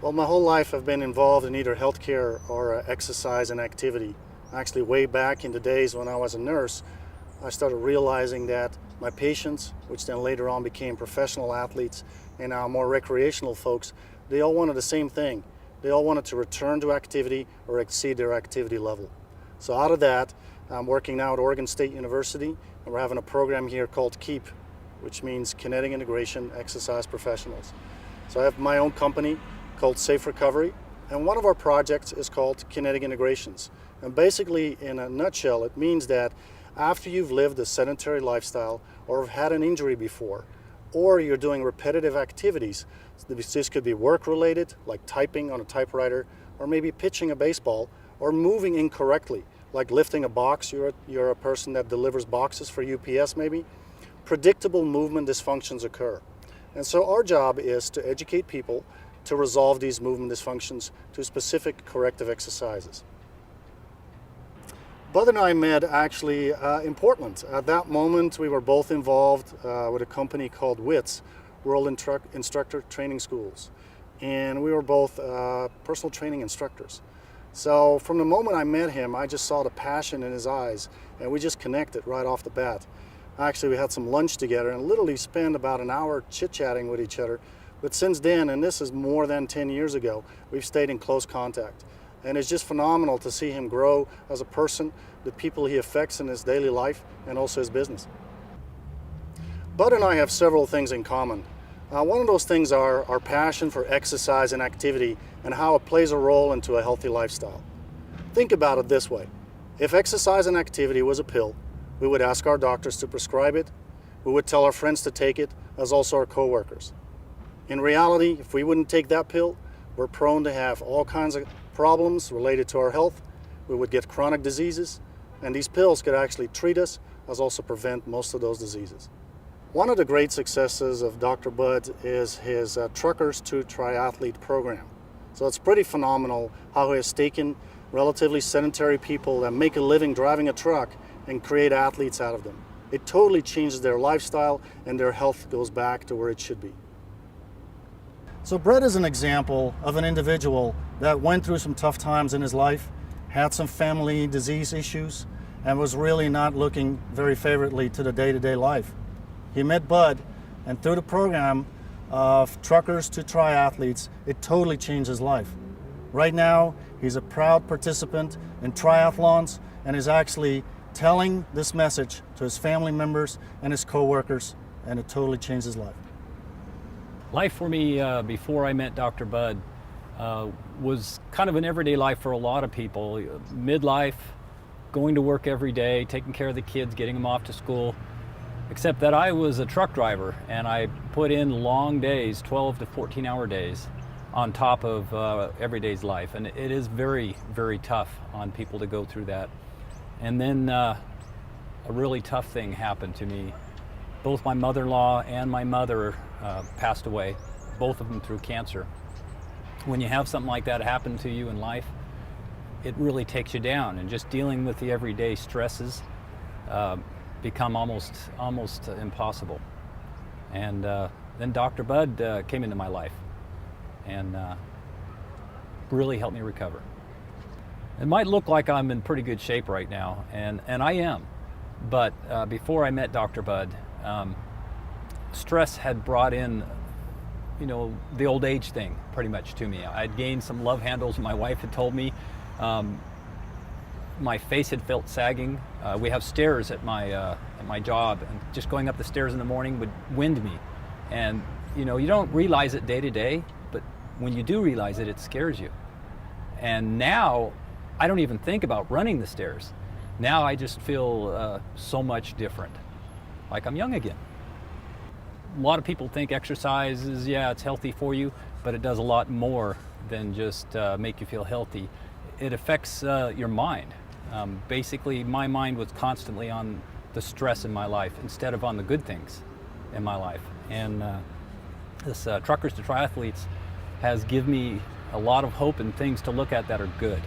Well, my whole life I've been involved in either healthcare or exercise and activity. Actually, way back in the days when I was a nurse, I started realizing that my patients, which then later on became professional athletes and now more recreational folks, they all wanted the same thing. They all wanted to return to activity or exceed their activity level. So out of that, I'm working now at Oregon State University, and we're having a program here called KEEP, which means Kinetic Integration Exercise Professionals. So I have my own company called Safe Recovery, and one of our projects is called Kinetic Integrations. And basically, in a nutshell, it means that after you've lived a sedentary lifestyle or have had an injury before, or you're doing repetitive activities, this could be work-related, like typing on a typewriter, or maybe pitching a baseball, or moving incorrectly, like lifting a box. You're a person that delivers boxes for UPS maybe. Predictable movement dysfunctions occur. And so our job is to educate people to resolve these movement dysfunctions to specific corrective exercises. Bud and I met actually in Portland. At that moment, we were both involved with a company called WITS, World Instructor Training Schools. And we were both personal training instructors. So from the moment I met him, I just saw the passion in his eyes, and we just connected right off the bat. Actually, we had some lunch together and literally spent about an hour chit-chatting with each other. But since then, and this is more than 10 years ago, we've stayed in close contact. And it's just phenomenal to see him grow as a person, the people he affects in his daily life, and also his business. Bud and I have several things in common. One of those things are our passion for exercise and activity and how it plays a role into a healthy lifestyle. Think about it this way. If exercise and activity was a pill, we would ask our doctors to prescribe it. We would tell our friends to take it, as also our coworkers. In reality, if we wouldn't take that pill, we're prone to have all kinds of problems related to our health. We would get chronic diseases, and these pills could actually treat us, as also prevent most of those diseases. One of the great successes of Dr. Bud is his Truckers to Triathlete program. So it's pretty phenomenal how he has taken relatively sedentary people that make a living driving a truck and create athletes out of them. It totally changes their lifestyle, and their health goes back to where it should be. So Brett is an example of an individual that went through some tough times in his life, had some family disease issues, and was really not looking very favorably to the day-to-day life. He met Bud, and through the program of Truckers to Triathletes, it totally changed his life. Right now, he's a proud participant in triathlons and is actually telling this message to his family members and his coworkers, and it totally changed his life. Life for me before I met Dr. Bud was kind of an everyday life for a lot of people. Midlife, going to work every day, taking care of the kids, getting them off to school. Except that I was a truck driver, and I put in long days, 12 to 14-hour days, on top of everyday's life. And it is very, very tough on people to go through that. And then a really tough thing happened to me. Both my mother-in-law and my mother passed away, both of them through cancer. When you have something like that happen to you in life, it really takes you down, and just dealing with the everyday stresses become almost impossible. And then Dr. Bud came into my life and really helped me recover. It might look like I'm in pretty good shape right now, and I am, but before I met Dr. Bud, stress had brought in, the old age thing pretty much to me. I'd gained some love handles. My wife had told me my face had felt sagging. We have stairs at my job, and just going up the stairs in the morning would wind me. And you don't realize it day to day, but when you do realize it, it scares you. And now I don't even think about running the stairs. Now I just feel so much different, like I'm young again. A lot of people think exercise is, it's healthy for you, but it does a lot more than just make you feel healthy. It affects your mind. Basically, my mind was constantly on the stress in my life instead of on the good things in my life. And this Truckers to Triathletes has given me a lot of hope and things to look at that are good.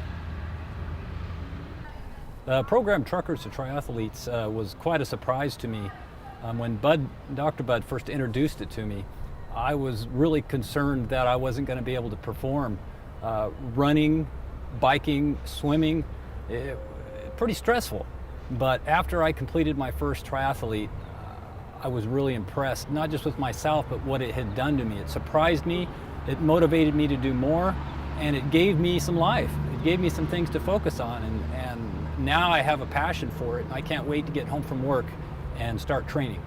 The program Truckers to Triathletes was quite a surprise to me. When Dr. Bud first introduced it to me, I was really concerned that I wasn't going to be able to perform. Running, biking, swimming, pretty stressful. But after I completed my first triathlete, I was really impressed, not just with myself, but what it had done to me. It surprised me, it motivated me to do more, and it gave me some life. It gave me some things to focus on, and now I have a passion for it, and I can't wait to get home from work and start training.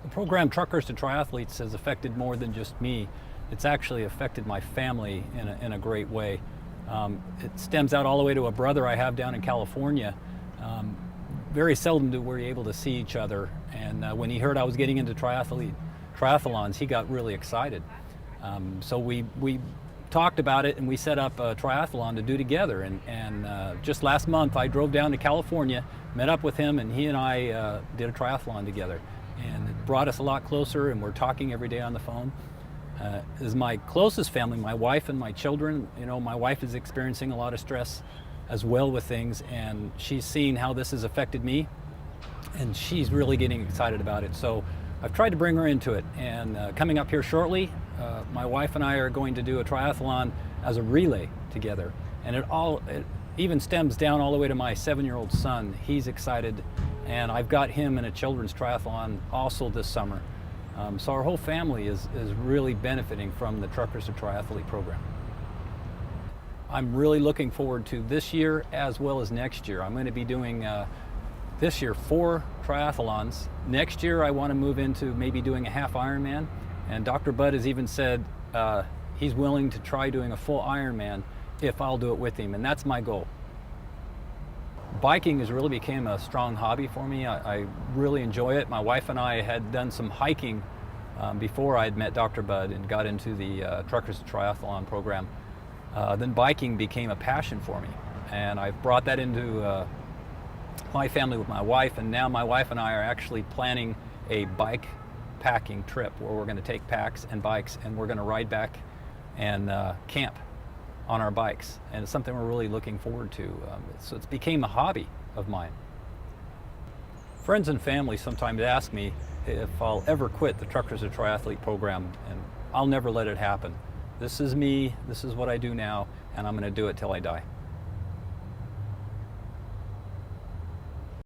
The program Truckers to Triathletes has affected more than just me. It's actually affected my family in a great way. It stems out all the way to a brother I have down in California. Very seldom do we're able to see each other, and when he heard I was getting into triathlons, he got really excited. So we talked about it, and we set up a triathlon to do together, and just last month I drove down to California, met up with him, and he and I did a triathlon together, and it brought us a lot closer, and we're talking every day on the phone. Is my closest family, my wife and my children. You know, my wife is experiencing a lot of stress as well with things, and she's seen how this has affected me, and she's really getting excited about it. So I've tried to bring her into it, and coming up here shortly, my wife and I are going to do a triathlon as a relay together, and it even stems down all the way to my 7-year-old son. He's excited, and I've got him in a children's triathlon also this summer. So our whole family is really benefiting from the Truckers to Triathlete program. I'm really looking forward to this year as well as next year. I'm going to be doing this year 4 triathlons. Next year I want to move into maybe doing a half Ironman, and Dr. Bud has even said he's willing to try doing a full Ironman if I'll do it with him, and that's my goal. Biking has really become a strong hobby for me. I really enjoy it. My wife and I had done some hiking before I had met Dr. Bud and got into the Truckers to Triathlon program. Then biking became a passion for me, and I've brought that into my family with my wife, and now my wife and I are actually planning a bike packing trip where we're going to take packs and bikes, and we're going to ride back and camp on our bikes, and it's something we're really looking forward to. So it's became a hobby of mine. Friends and family sometimes ask me if I'll ever quit the Truckers to Triathlete program, and I'll never let it happen. This is me, this is what I do now, and I'm going to do it till I die.